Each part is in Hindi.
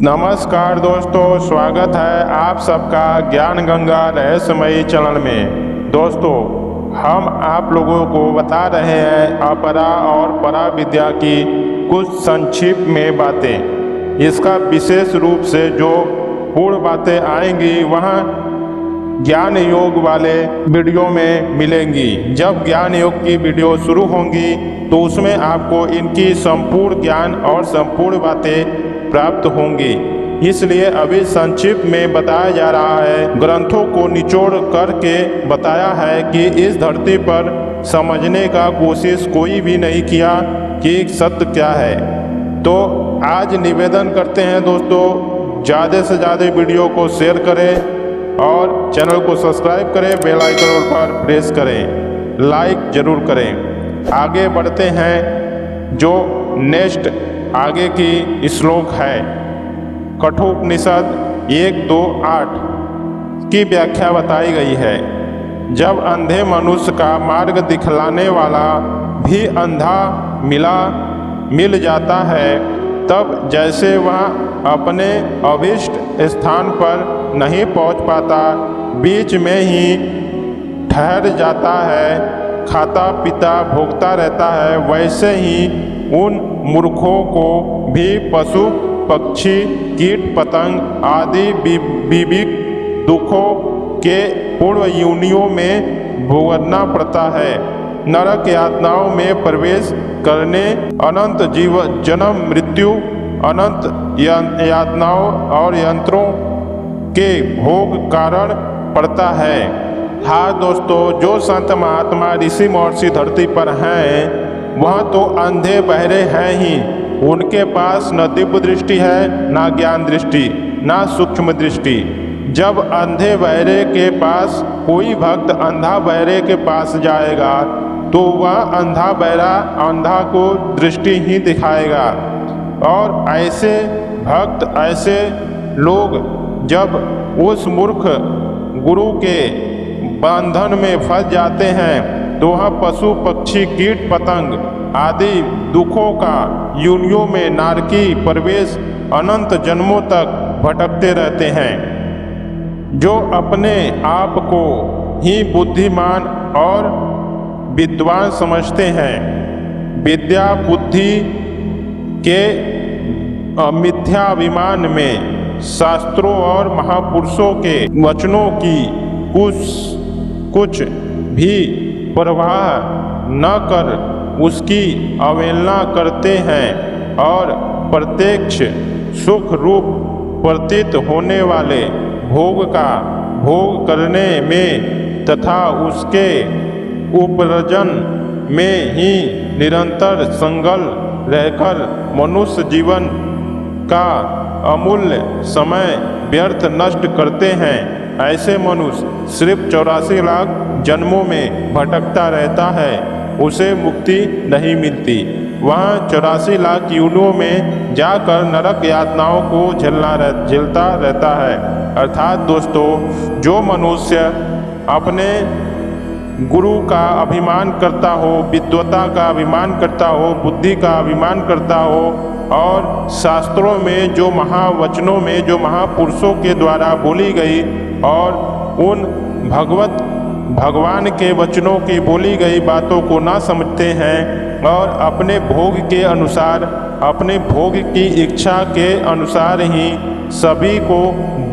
नमस्कार दोस्तों, स्वागत है आप सबका ज्ञान गंगा रहस्यमयी चैनल में। दोस्तों, हम आप लोगों को बता रहे हैं अपरा और परा विद्या की कुछ संक्षिप्त में बातें। इसका विशेष रूप से जो पूर्ण बातें आएंगी वह ज्ञान योग वाले वीडियो में मिलेंगी। जब ज्ञान योग की वीडियो शुरू होंगी तो उसमें आपको इनकी संपूर्ण ज्ञान और संपूर्ण बातें प्राप्त होंगी। इसलिए अभी संक्षिप्त में बताया जा रहा है, ग्रंथों को निचोड़ करके बताया है कि इस धरती पर समझने का कोशिश कोई भी नहीं किया कि सत्य क्या है। तो आज निवेदन करते हैं दोस्तों, ज़्यादा से ज़्यादा वीडियो को शेयर करें और चैनल को सब्सक्राइब करें, बेल आइकन पर प्रेस करें, लाइक जरूर करें। आगे बढ़ते हैं। जो नेक्स्ट आगे की श्लोक है, कठोपनिषद 1-2-8 की व्याख्या बताई गई है। जब अंधे मनुष्य का मार्ग दिखलाने वाला भी अंधा मिल जाता है, तब जैसे वह अपने अभीष्ट स्थान पर नहीं पहुंच पाता, बीच में ही ठहर जाता है, खाता पीता भोगता रहता है, वैसे ही उन मूर्खों को भी पशु पक्षी कीट पतंग आदि विविक दुखों के पूर्व योनियों में भुगतना पड़ता है। नरक यातनाओं में प्रवेश करने, अनंत जन्म मृत्यु, अनंत यातनाओं और यंत्रों के भोग कारण पड़ता है। हाँ दोस्तों, जो संत महात्मा ऋषि महर्षि धरती पर हैं वह तो अंधे बहरे हैं ही। उनके पास न दिव्य दृष्टि है, ना ज्ञान दृष्टि, ना सूक्ष्म दृष्टि। जब अंधे बहरे के पास कोई भक्त अंधा बहरे के पास जाएगा तो वह अंधा बहरा अंधा को दृष्टि ही दिखाएगा। और ऐसे भक्त, ऐसे लोग जब उस मूर्ख गुरु के बंधन में फंस जाते हैं तो वह पशु पक्षी कीट पतंग आदि दुखों का योनियों में नारकी प्रवेश अनंत जन्मों तक भटकते रहते हैं। जो अपने आप को ही बुद्धिमान और विद्वान समझते हैं, विद्या बुद्धि के मिथ्याभिमान में शास्त्रों और महापुरुषों के वचनों की कुछ भी परवाह न कर उसकी अवहेलना करते हैं और प्रत्यक्ष सुख रूप प्रतीत होने वाले भोग का भोग करने में तथा उसके उपार्जन में ही निरंतर संलग्न रहकर मनुष्य जीवन का अमूल्य समय व्यर्थ नष्ट करते हैं। ऐसे मनुष्य सिर्फ 84 लाख जन्मों में भटकता रहता है, उसे मुक्ति नहीं मिलती। वह 84 लाख योनियों में जाकर नरक यातनाओं को झेलता रहता है। अर्थात दोस्तों, जो मनुष्य अपने गुरु का अभिमान करता हो, विद्वता का अभिमान करता हो, बुद्धि का अभिमान करता हो और शास्त्रों में जो महावचनों में जो महापुरुषों के द्वारा बोली गई और उन भगवान के वचनों की बोली गई बातों को ना समझते हैं और अपने भोग के अनुसार, अपने भोग की इच्छा के अनुसार ही सभी को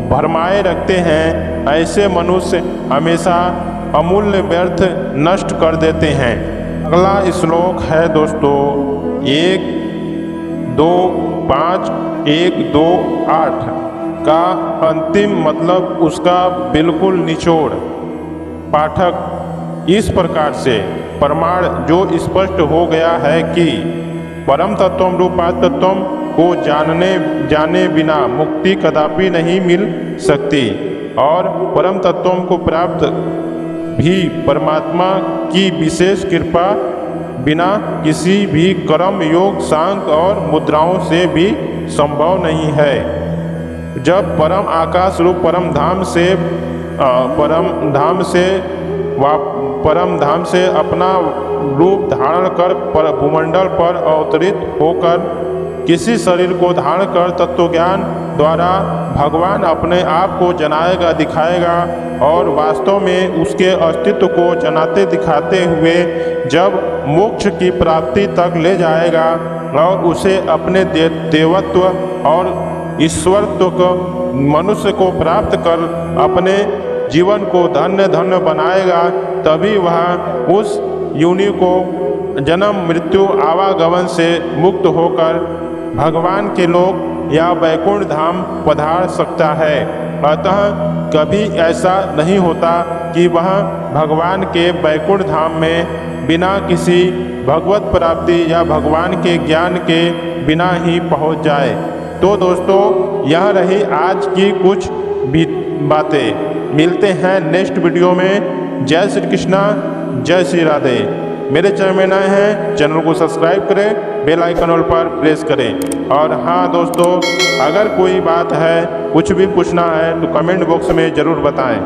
भरमाए रखते हैं, ऐसे मनुष्य हमेशा अमूल्य व्यर्थ नष्ट कर देते हैं। अगला श्लोक है दोस्तों 1-2-5-1-2-8 का अंतिम मतलब उसका बिल्कुल निचोड़। पाठक इस प्रकार से प्रमाण जो स्पष्ट हो गया है कि परम तत्व रूपात्म तत्व को जाने बिना मुक्ति कदापि नहीं मिल सकती और परम तत्व को प्राप्त भी परमात्मा की विशेष कृपा बिना किसी भी कर्म योग सांख और मुद्राओं से भी संभव नहीं है। जब परम आकाश रूप परम धाम से अपना रूप धारण कर भूमंडल पर अवतरित होकर किसी शरीर को धारण कर तत्वज्ञान द्वारा भगवान अपने आप को जनाएगा, दिखाएगा और वास्तव में उसके अस्तित्व को जनाते दिखाते हुए जब मोक्ष की प्राप्ति तक ले जाएगा और उसे अपने देवत्व और ईश्वरत्व को मनुष्य को प्राप्त कर अपने जीवन को धन्य धन्य बनाएगा, तभी वह उस योनि को जन्म मृत्यु आवागमन से मुक्त होकर भगवान के लोक या वैकुंठ धाम पधार सकता है। अतः कभी ऐसा नहीं होता कि वह भगवान के वैकुंठ धाम में बिना किसी भगवत प्राप्ति या भगवान के ज्ञान के बिना ही पहुंच जाए। तो दोस्तों, यह रही आज की कुछ बातें। मिलते हैं नेक्स्ट वीडियो में। जय श्री कृष्णा, जय श्री राधे। मेरे चैनल में नए हैं, चैनल को सब्सक्राइब करें, बेल आइकन ऑल पर प्रेस करें। और हाँ दोस्तों, अगर कोई बात है, कुछ भी पूछना है तो कमेंट बॉक्स में ज़रूर बताएं।